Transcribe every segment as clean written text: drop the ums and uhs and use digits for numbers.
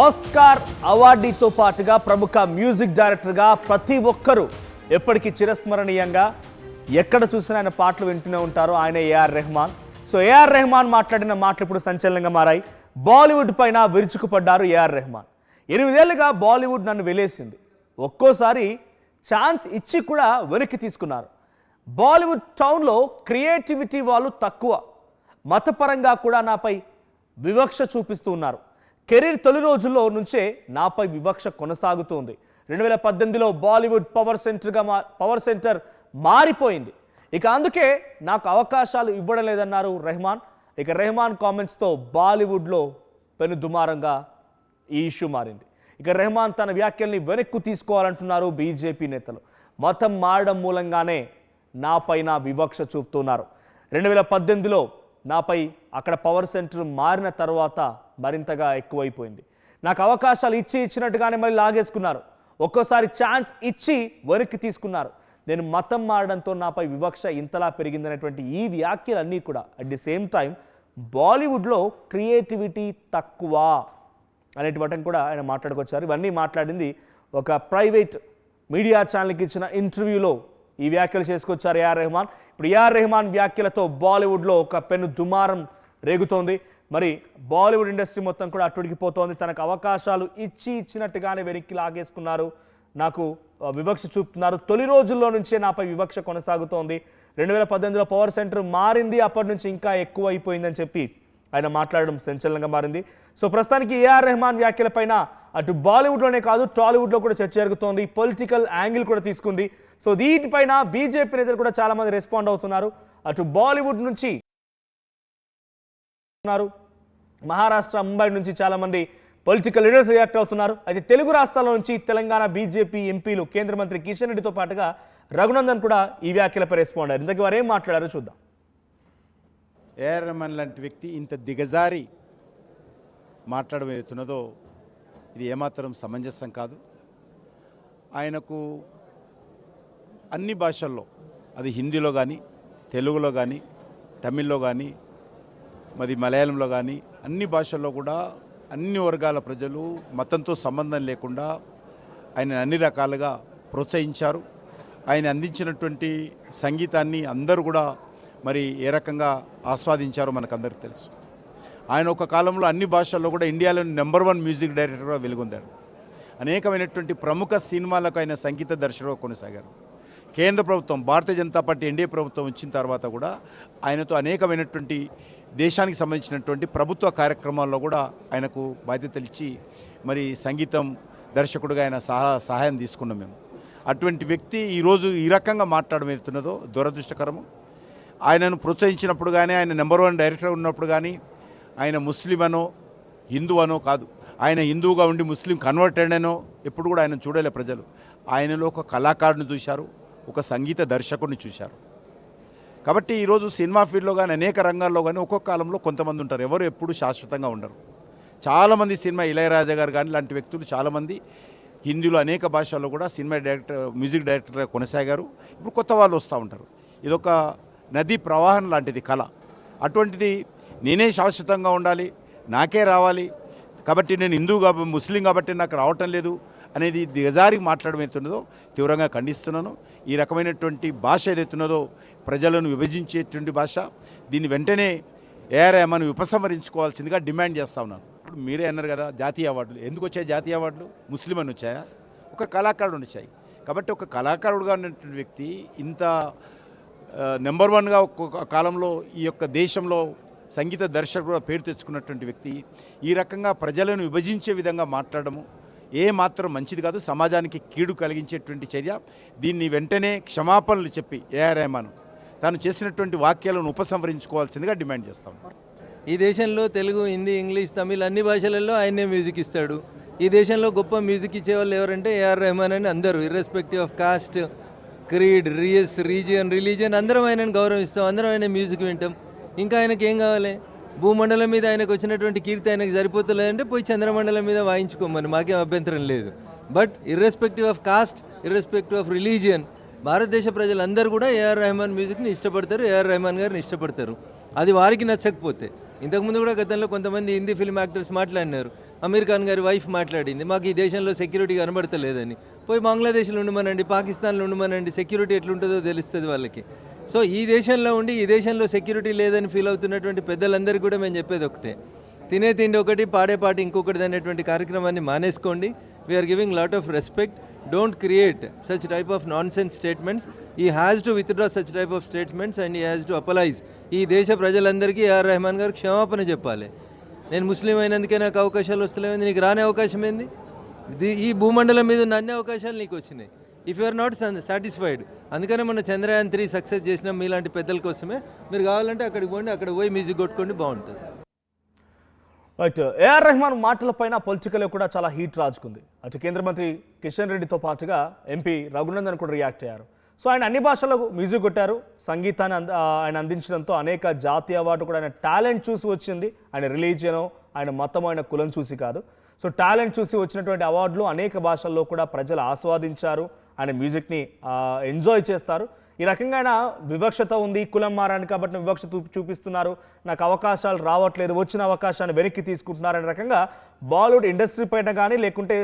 Oscar అవార్డీతో పాటుగా ప్రముఖ music డైరెక్టర్గా ప్రతి ఒక్కరూ ఎప్పటికీ చిరస్మరణీయంగా ఎక్కడ చూసినా ఆయన పాటలు వింటూనే ఉంటారు. ఆయన A R Rahman. So A R Rahman మాట్లాడిన మాటలు ఇప్పుడు సంచలనంగా మారాయి. బాలీవుడ్ పైన విరుచుకుపడ్డారు ఏఆర్ రెహమాన్. 8 ఏళ్లుగా బాలీవుడ్ నన్ను వెలేసింది, ఒక్కోసారి ఛాన్స్ ఇచ్చి కూడా వెనక్కి తీసుకున్నారు. బాలీవుడ్ టౌన్లో క్రియేటివిటీ వాళ్ళు తక్కువ, మతపరంగా కూడా నాపై వివక్ష చూపిస్తూ ఉన్నారు. కెరీర్ తొలి రోజుల్లో నుంచే నాపై వివక్ష కొనసాగుతుంది. 2018లో బాలీవుడ్ పవర్ సెంటర్ మారిపోయింది. ఇక అందుకే నాకు అవకాశాలు ఇవ్వడం లేదన్నారు రెహమాన్. ఇక రెహమాన్ కామెంట్స్తో బాలీవుడ్లో పెను దుమారంగా ఈ ఇష్యూ మారింది. ఇక రెహమాన్ తన వ్యాఖ్యల్ని వెనక్కు తీసుకోవాలంటున్నారు బీజేపీ నేతలు. మతం మారడం మూలంగానే నాపైన వివక్ష చూపుతున్నారు. 2018లో నాపై అక్కడ పవర్ సెంటర్ మారిన తర్వాత మరింతగా ఎక్కువైపోయింది. నాకు అవకాశాలు ఇచ్చినట్టుగానే మళ్ళీ లాగేసుకున్నారు. ఒక్కోసారి ఛాన్స్ ఇచ్చి వెనక్కి తీసుకున్నారు. నేను మతం మారడంతో నాపై వివక్ష ఇంతలా పెరిగిందనేటువంటి ఈ వ్యాఖ్యలన్నీ కూడా అట్ ది సేమ్ టైం బాలీవుడ్లో క్రియేటివిటీ తక్కువ అనేటువంటి కూడా ఆయన మాట్లాడుకొచ్చారు. ఇవన్నీ మాట్లాడింది ఒక ప్రైవేట్ మీడియా ఛానల్కి ఇచ్చిన ఇంటర్వ్యూలో ఈ వ్యాఖ్యలు చేసుకొచ్చారు ఏఆర్ రెహమాన్. ఇప్పుడు ఏఆర్ రెహమాన్ వ్యాఖ్యలతో బాలీవుడ్లో ఒక పెను దుమారం రేగుతోంది. మరి బాలీవుడ్ ఇండస్ట్రీ మొత్తం కూడా అట్టుడికిపోతోంది. తనకు అవకాశాలు ఇచ్చినట్టుగానే వెనక్కి లాగేసుకున్నారు, నాకు వివక్ష చూపుతున్నారు. తొలి రోజుల్లో నుంచే నాపై వివక్ష కొనసాగుతోంది. 2018లో పవర్ సెంటర్ మారింది, అప్పటి నుంచి ఇంకా ఎక్కువ అయిపోయిందని చెప్పి ఆయన మాట్లాడడం సంచలనంగా మారింది. సో ప్రస్తుతానికి ఏఆర్ రెహమాన్ వ్యాఖ్యలపైన అటు బాలీవుడ్లోనే కాదు టాలీవుడ్లో కూడా చర్చ జరుగుతోంది. పొలిటికల్ యాంగిల్ కూడా తీసుకుంది. సో దీనిపైన బీజేపీ నేతలు కూడా చాలా మంది రెస్పాండ్ అవుతున్నారు. అటు బాలీవుడ్ నుంచి మహారాష్ట్ర, ముంబై నుంచి చాలా మంది పొలిటికల్ లీడర్స్ రియాక్ట్ అవుతున్నారు. అయితే తెలుగు రాష్ట్రాల నుంచి తెలంగాణ బీజేపీ ఎంపీలు కేంద్ర మంత్రి కిషన్ రెడ్డితో పాటుగా రఘునందన్ కూడా ఈ వ్యాఖ్యలపై రెస్పాండ్ అయ్యారు. ఇంతకీ వారు ఏం మాట్లాడారో చూద్దాం. ఏఆర్ రెహమాన్ లాంటి వ్యక్తి ఇంత దిగజారి మాట్లాడడం ఏతున్నదో ఇది ఏమాత్రం సమంజసం కాదు. ఆయనకు అన్ని భాషల్లో, అది హిందీలో కానీ, తెలుగులో కానీ, తమిళ్లో కానీ, మరి మలయాళంలో కానీ, అన్ని భాషల్లో కూడా అన్ని వర్గాల ప్రజలు మతంతో సంబంధం లేకుండా ఆయన అన్ని రకాలుగా ప్రోత్సహించారు. ఆయన అందించినటువంటి సంగీతాన్ని అందరూ కూడా మరి ఏ రకంగా ఆస్వాదించారో మనకందరికీ తెలుసు. ఆయన ఒక కాలంలో అన్ని భాషల్లో కూడా ఇండియాలోని నంబర్ 1 మ్యూజిక్ డైరెక్టర్గా వెలుగొందాడు. అనేకమైనటువంటి ప్రముఖ సినిమాలకు ఆయన సంగీత దర్శకుడుగా కొనసాగారు. కేంద్ర ప్రభుత్వం, భారతీయ జనతా పార్టీ ఎన్డీఏ ప్రభుత్వం వచ్చిన తర్వాత కూడా ఆయనతో అనేకమైనటువంటి దేశానికి సంబంధించినటువంటి ప్రభుత్వ కార్యక్రమాల్లో కూడా ఆయనకు బాధ్యతలు ఇచ్చి మరి సంగీతం దర్శకుడిగా ఆయన సహాయం తీసుకున్నాం మేము. అటువంటి వ్యక్తి ఈరోజు ఈ రకంగా మాట్లాడడం ఏతున్నదో దురదృష్టకరము. ఆయనను ప్రోత్సహించినప్పుడు కానీ, ఆయన నెంబర్ 1 డైరెక్టర్ ఉన్నప్పుడు కానీ ఆయన ముస్లిం అనో హిందూ అనో కాదు, ఆయన హిందువుగా ఉండి ముస్లిం కన్వర్టెడ్ అనో ఎప్పుడు కూడా ఆయన చూడలే ప్రజలు. ఆయనలో ఒక కళాకారుని చూశారు, ఒక సంగీత దర్శకుడిని చూశారు. కాబట్టి ఈరోజు సినిమా ఫీల్డ్లో కానీ అనేక రంగాల్లో కానీ ఒక్కొక్క కాలంలో కొంతమంది ఉంటారు, ఎవరు ఎప్పుడు శాశ్వతంగా ఉండరు. చాలామంది సినిమా ఇళయరాజా గారు కానీ లాంటి వ్యక్తులు చాలామంది హిందీలో అనేక భాషల్లో కూడా సినిమా డైరెక్టర్, మ్యూజిక్ డైరెక్టర్గా కొనసాగారు. ఇప్పుడు కొత్త వాళ్ళు వస్తూ ఉంటారు. ఇదొక నదీ ప్రవాహం లాంటిది కళ. అటువంటిది నేనే శాశ్వతంగా ఉండాలి, నాకే రావాలి, కాబట్టి నేను హిందూ కాబట్టి ముస్లిం కాబట్టి నాకు రావటం లేదు అనేది దిగజారి మాట్లాడడం ఏతున్నదో తీవ్రంగా ఖండిస్తున్నాను. ఈ రకమైనటువంటి భాష ఏదైతున్నదో ప్రజలను విభజించేటువంటి భాష, దీన్ని వెంటనే ఏఆర్ రెహమాన్ ఉపసంహరించుకోవాల్సిందిగా డిమాండ్ చేస్తూ ఉన్నాను. ఇప్పుడు మీరే అన్నారు కదా జాతీయ అవార్డులు ఎందుకు వచ్చాయి? జాతీయ అవార్డులు ముస్లిం అని వచ్చాయా? ఒక కళాకారుడు వచ్చాయి. కాబట్టి ఒక కళాకారుడుగా ఉన్నటువంటి వ్యక్తి ఇంత నెంబర్ 1గా ఒక్కొక్క కాలంలో ఈ యొక్క దేశంలో సంగీత దర్శకుడుగా పేరు తెచ్చుకున్నటువంటి వ్యక్తి ఈ రకంగా ప్రజలను విభజించే విధంగా మాట్లాడము ఏ మాత్రం మంచిది కాదు, సమాజానికి కీడు కలిగించేటువంటి చర్య. దీన్ని వెంటనే క్షమాపణలు చెప్పి ఏఆర్ రెహమాన్ తాను చేసినటువంటి వాక్యాలను ఉపసంహరించుకోవాల్సిందిగా డిమాండ్ చేస్తాం. ఈ దేశంలో తెలుగు, హిందీ, ఇంగ్లీష్, తమిళ్ అన్ని భాషలలో ఆయనే మ్యూజిక్ ఇస్తాడు. ఈ దేశంలో గొప్ప మ్యూజిక్ ఇచ్చేవాళ్ళు ఎవరంటే ఏఆర్ రెహమాన్ అని అందరూ, irrespective of caste, creed, race, religion అందరం ఆయనను గౌరవిస్తాం, అందరం ఆయన మ్యూజిక్ వింటాం. ఇంకా ఆయనకి ఏం కావాలి? భూమండలం మీద ఆయనకు వచ్చినటువంటి కీర్తి ఆయనకు సరిపోతలేదంటే పోయి చంద్రమండలం మీద వాయించుకోమని మాకేం అభ్యంతరం లేదు. But irrespective of cost, irrespective of religion భారతదేశ ప్రజలందరూ కూడా ఏఆర్ రెహమాన్ మ్యూజిక్ని ఇష్టపడతారు, ఏఆర్ రెహమాన్ గారిని ఇష్టపడతారు. అది వారికి నచ్చకపోతే ఇంతకుముందు కూడా గతంలో కొంతమంది హిందీ ఫిల్మ్ యాక్టర్స్ మాట్లాడినారు, అమీర్ ఖాన్ గారి వైఫ్ మాట్లాడింది, మాకు ఈ దేశంలో సెక్యూరిటీ కనబడతలేదని. పోయి బంగ్లాదేశ్లో ఉండమనండి, పాకిస్తాన్లో ఉండమనండి, సెక్యూరిటీ ఎట్లుంటుందో తెలుస్తుంది వాళ్ళకి. సో ఈ దేశంలో ఉండి ఈ దేశంలో సెక్యూరిటీ లేదని ఫీల్ అవుతున్నటువంటి పెద్దలందరికీ కూడా మేము చెప్పేది ఒకటే, తినే తిండి ఒకటి పాడే పాట ఇంకొకటి అనేటువంటి కార్యక్రమాన్ని మానేసుకోండి. We are giving lot of respect. Don't create such type of nonsense statements. He has to withdraw such type of statements and he has to apologise. ఈ దేశ ప్రజలందరికీ ఏఆర్ రెహమాన్ గారు క్షమాపణ చెప్పాలి. నేను ముస్లిం అయినందుకే నాకు అవకాశాలు వస్తలేవు, నీకు రాని అవకాశం ఏంది? ఈ భూమండలం మీద ఉన్న అన్ని అవకాశాలు నీకు వచ్చినాయి. If you are not satisfied, అందుకనే మన చంద్రయాన్ 3 సక్సెస్ చేసినాం మీలాంటి పెద్దల కోసమే. మీరు కావాలంటే అక్కడికి పోండి, అక్కడ పోయి మ్యూజిక్ కొట్టుకోండి, బాగుంటుంది. రైట్. ఏఆర్ రెహమాన్ మాటలపైన పొలిటికల్లో కూడా చాలా హీట్ రాజుకుంది. అటు కేంద్ర మంత్రి కిషన్ రెడ్డితో పాటుగా ఎంపీ రఘునందన్ కూడా రియాక్ట్ అయ్యారు. సో ఆయన అన్ని భాషలకు మ్యూజిక్ కొట్టారు, సంగీతాన్ని ఆయన అందించడంతో అనేక జాతీయ అవార్డు కూడా ఆయన టాలెంట్ చూసి వచ్చింది. ఆయన రిలీజియనో ఆయన మతమో ఆయన కులం చూసి కాదు. సో టాలెంట్ చూసి వచ్చినటువంటి అవార్డులు అనేక భాషల్లో కూడా ప్రజలు ఆస్వాదించారు. ఆయన మ్యూజిక్ని ఎంజాయ్ చేస్తారు. ఈ రకంగా ఆయన వివక్షత ఉంది, కులం మారాను కాబట్టి వివక్ష చూపిస్తున్నారు, నాకు అవకాశాలు రావట్లేదు, వచ్చిన అవకాశాన్ని వెనక్కి తీసుకుంటున్నారు అనే రకంగా బాలీవుడ్ ఇండస్ట్రీ పైన కానీ లేకుంటే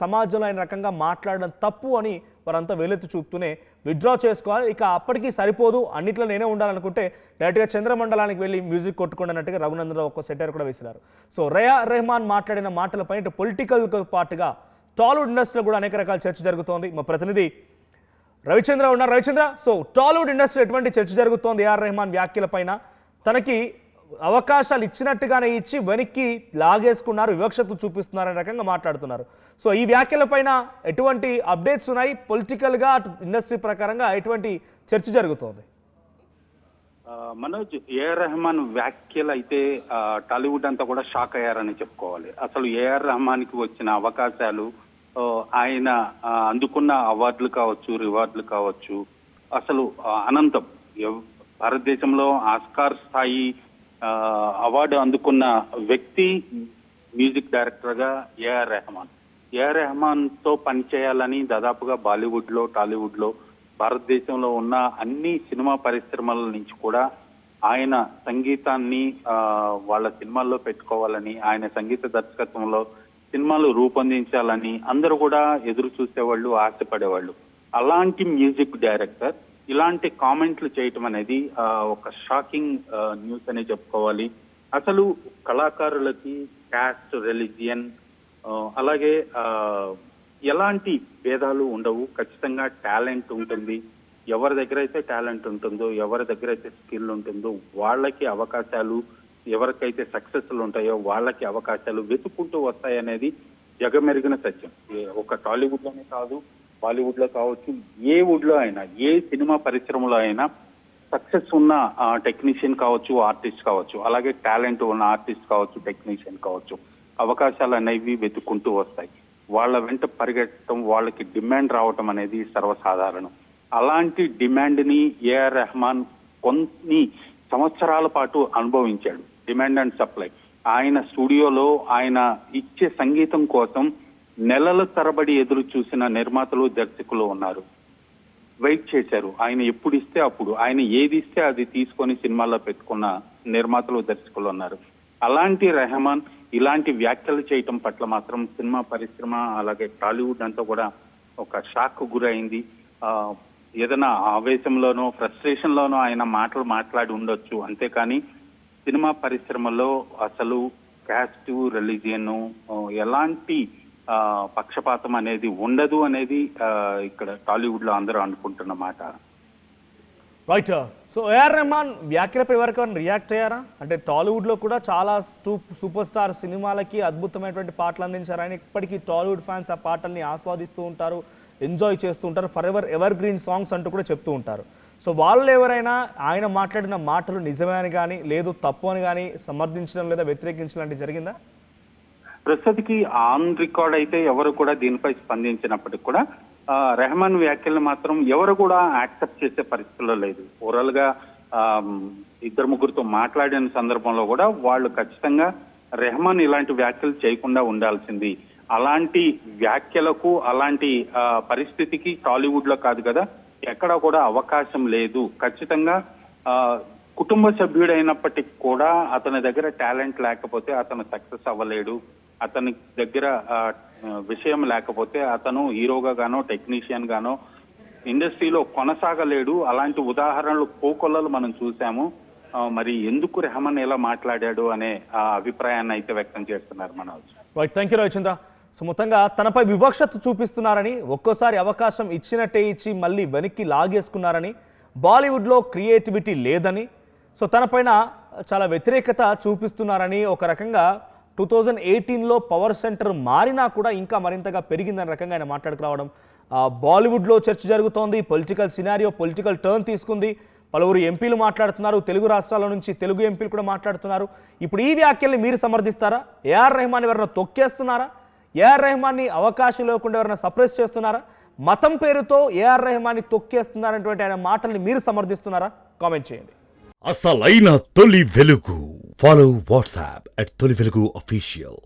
సమాజంలో ఆయన రకంగా మాట్లాడడం తప్పు అని వారంతా వేలెత్తి చూపుతూనే విత్డ్రా చేసుకోవాలి. ఇక అప్పటికీ సరిపోదు, అన్నిట్లో నేనే ఉండాలనుకుంటే డైరెక్ట్గా చంద్రమండలానికి వెళ్ళి మ్యూజిక్ కొట్టుకోండి అన్నట్టుగా రఘునందన్ ఒక సెటర్ కూడా వేసినారు. సో ఏఆర్ రెహమాన్ మాట్లాడిన మాటలపై ఇటు పొలిటికల్ పాటుగా టాలీవుడ్ ఇండస్ట్రీలో కూడా అనేక రకాల చర్చ జరుగుతోంది. మా ప్రతినిధి రవిచంద్ర ఉన్నారు. రవిచంద్ర, సో టాలీవుడ్ ఇండస్ట్రీ ఎటువంటి చర్చ జరుగుతోంది ఏఆర్ రెహమాన్ వ్యాఖ్యల పైన? తనకి అవకాశాలు ఇచ్చినట్టుగానే ఇచ్చి వెనక్కి లాగేసుకున్నారు, వివక్షత చూపిస్తున్నారు అనే రకంగా మాట్లాడుతున్నారు. సో ఈ వ్యాఖ్యల పైన ఎటువంటి అప్డేట్స్ ఉన్నాయి? పొలిటికల్గా ఇండస్ట్రీ ప్రకారంగా ఎటువంటి చర్చ జరుగుతోంది? మనోజ్, ఏఆర్ రెహమాన్ వ్యాఖ్యలు అయితే టాలీవుడ్ అంతా కూడా షాక్ అయ్యారని చెప్పుకోవాలి. అసలు ఏఆర్ రెహమాన్కి వచ్చిన అవకాశాలు, ఆయన అందుకున్న అవార్డులు కావచ్చు, రివార్డులు కావచ్చు, అసలు అనంతం. భారతదేశంలో ఆస్కార్ స్థాయి అవార్డు అందుకున్న వ్యక్తి మ్యూజిక్ డైరెక్టర్గా ఏఆర్ రెహమాన్. ఏఆర్ రెహమాన్తో పనిచేయాలని దాదాపుగా బాలీవుడ్లో, టాలీవుడ్లో, భారతదేశంలో ఉన్న అన్ని సినిమా పరిశ్రమల నుంచి కూడా ఆయన సంగీతాన్ని వాళ్ళ సినిమాల్లో పెట్టుకోవాలని, ఆయన సంగీత దర్శకత్వంలో సినిమాలు రూపొందించాలని అందరూ కూడా ఎదురు చూసేవాళ్ళు, ఆశపడేవాళ్ళు. అలాంటి మ్యూజిక్ డైరెక్టర్ ఇలాంటి కామెంట్లు చేయటం అనేది ఒక షాకింగ్ న్యూస్ అనే చెప్పుకోవాలి. అసలు కళాకారులకి క్యాస్ట్, రిలీజియన్ అలాగే ఎలాంటి భేదాలు ఉండవు. ఖచ్చితంగా టాలెంట్ ఉంటుంది. ఎవరి దగ్గర అయితే టాలెంట్ ఉంటుందో, ఎవరి దగ్గర అయితే స్కిల్ ఉంటుందో వాళ్ళకి అవకాశాలు, ఎవరికైతే సక్సెస్లు ఉంటాయో వాళ్ళకి అవకాశాలు వెతుక్కుంటూ వస్తాయనేది జగమెరిగిన సత్యం. ఒక టాలీవుడ్లోనే కాదు, బాలీవుడ్లో కావచ్చు, ఏ వుడ్లో అయినా, ఏ సినిమా పరిశ్రమలో అయినా సక్సెస్ ఉన్న టెక్నీషియన్ కావచ్చు, ఆర్టిస్ట్ కావచ్చు, అలాగే టాలెంట్ ఉన్న ఆర్టిస్ట్ కావచ్చు, టెక్నీషియన్ కావచ్చు, అవకాశాలు అనేవి వెతుక్కుంటూ వస్తాయి. వాళ్ళ వెంట పరిగెట్టడం, వాళ్ళకి డిమాండ్ రావటం అనేది సర్వసాధారణం. అలాంటి డిమాండ్ని ఏఆర్ రెహమాన్ కొన్ని సంవత్సరాల పాటు అనుభవించాడు. Demand and supply. ఆయన స్టూడియోలో ఆయన ఇచ్చే సంగీతం కోసం నెలల తరబడి ఎదురు చూసిన నిర్మాతలు, దర్శకులు ఉన్నారు. వెయిట్ చేశారు. ఆయన ఎప్పుడు ఇస్తే అప్పుడు, ఆయన ఏది ఇస్తే అది తీసుకొని సినిమాల్లో పెట్టుకున్న నిర్మాతలు, దర్శకులు ఉన్నారు. అలాంటి రెహమాన్ ఇలాంటి వ్యాఖ్యలు చేయటం పట్ల మాత్రం సినిమా పరిశ్రమ అలాగే టాలీవుడ్ అంతా కూడా ఒక షాక్ గురైంది. ఏదైనా ఆవేశంలోనో, ఫ్రస్ట్రేషన్లోనో ఆయన మాటలు మాట్లాడి ఉండొచ్చు. అంతేకాని సినిమా పరిశ్రమలో అసలు క్యాస్ట్, రిలీజియన్ ఎలాంటి పక్షపాతం అనేది ఉండదు అనేది ఇక్కడ టాలీవుడ్లో అందరూ అనుకుంటున్న మాట. రైట్. సో ఏఆర్ రెహమాన్ వ్యాఖ్యలపై ఎవరికి రియాక్ట్ అయ్యారా? అంటే టాలీవుడ్లో కూడా చాలా సూపర్ స్టార్ సినిమాలకి అద్భుతమైనటువంటి పాటలు అందించారు. ఆయన ఇప్పటికీ టాలీవుడ్ ఫ్యాన్స్ ఆ పాటల్ని ఆస్వాదిస్తూ ఉంటారు, ఎంజాయ్ చేస్తూ ఉంటారు. ఫర్ ఎవర్ గ్రీన్ సాంగ్స్ అంటూ కూడా చెప్తూ ఉంటారు. సో వాళ్ళు ఎవరైనా ఆయన మాట్లాడిన మాటలు నిజమే అని కానీ, లేదు తప్పు అని కానీ సమర్థించడం లేదా వ్యతిరేకించడం లాంటివి జరిగిందా? ప్రస్తుతానికి ఆన్ రికార్డ్ అయితే ఎవరు కూడా దీనిపై స్పందించినప్పటికీ కూడా రెహమాన్ వ్యాఖ్యలు మాత్రం ఎవరు కూడా యాక్సెప్ట్ చేసే పరిస్థితుల్లో లేదు. ఓవరాల్ గా ఇద్దరు ముగ్గురితో మాట్లాడిన సందర్భంలో కూడా వాళ్ళు ఖచ్చితంగా రెహమాన్ ఇలాంటి వ్యాఖ్యలు చేయకుండా ఉండాల్సింది. అలాంటి వ్యాఖ్యలకు, అలాంటి పరిస్థితికి టాలీవుడ్ లో కాదు కదా, ఎక్కడా కూడా అవకాశం లేదు. ఖచ్చితంగా కుటుంబ సభ్యుడైనప్పటికీ కూడా అతని దగ్గర టాలెంట్ లేకపోతే అతను సక్సెస్ అవ్వలేడు. అతని దగ్గర విషయం లేకపోతే అతను హీరోగా గానో టెక్నీషియన్ గానో ఇండస్ట్రీలో కొనసాగలేడు. అలాంటి ఉదాహరణలు కోకొల్లలు మనం చూసాము. మరి ఎందుకు రెహమాన్ ఎలా మాట్లాడాడు అనే అభిప్రాయాన్ని అయితే వ్యక్తం చేస్తున్నారు Manoj. Right, thank you Ravichandra. So మొత్తంగా తనపై వివక్షత చూపిస్తున్నారని, ఒక్కోసారి అవకాశం ఇచ్చినట్టే ఇచ్చి మళ్ళీ వెనక్కి లాగేసుకున్నారని, బాలీవుడ్లో క్రియేటివిటీ లేదని, సో తనపైన చాలా వ్యతిరేకత చూపిస్తున్నారని, ఒక రకంగా 2018లో పవర్ సెంటర్ మారినా కూడా ఇంకా మరింతగా పెరిగిందనే రకంగా ఆయన మాట్లాడుకురావడం, బాలీవుడ్లో చర్చ జరుగుతోంది, పొలిటికల్ సినారియో పొలిటికల్ టర్న్ తీసుకుంది, పలువురు ఎంపీలు మాట్లాడుతున్నారు, తెలుగు రాష్ట్రాల నుంచి తెలుగు ఎంపీలు కూడా మాట్లాడుతున్నారు. ఇప్పుడు ఈ వ్యాఖ్యల్ని మీరు సమర్థిస్తారా? ఏఆర్ రెహమాన్ ఎవరైనా తొక్కేస్తున్నారా? ఏఆర్ రెహమాన్ని అవకాశం లేకుండా ఎవరైనా సప్రెస్ చేస్తున్నారా? మతం పేరుతో ఏఆర్ రెహమాన్ని తొక్కేస్తున్నారనేటువంటి ఆయన మాటల్ని మీరు సమర్థిస్తున్నారా? కామెంట్ చేయండి. అసలైన తొలి వెలుగు. ఫాలో వాట్సాప్ @తొలి వెలుగు official.